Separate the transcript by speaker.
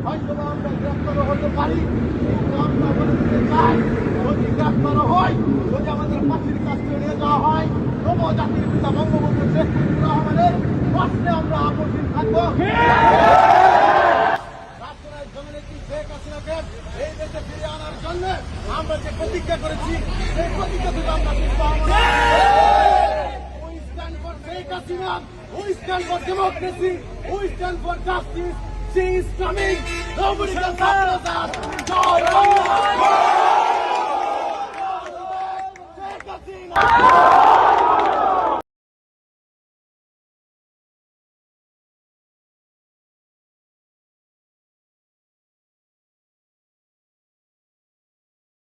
Speaker 1: হয়তো আমরা গ্রেপ্তার হতে পারি, কিন্তু আমরা বলে দিতে চাই, যদি গ্রেপ্তার হয়, যদি আমাদের ফাঁসির কাছে নিয়ে যাওয়া হয়, তবুও জাতির পিতা বঙ্গবন্ধু শেখ মুজিবুর রহমানের প্রশ্নে আমরা আপসহীন থাকবো। রাষ্ট্রের জননেত্রী শেখ হাসিনাকে এই দেশে ফিরিয়ে আনার জন্য আমরা যে প্রতিজ্ঞা করেছি, সেই প্রতিজ্ঞা থেকে আমরা পিছু হব না। We stand for Sheikh Hasina. We stand for democracy. We stand for justice. She is coming. Nobody can stop us. Joy!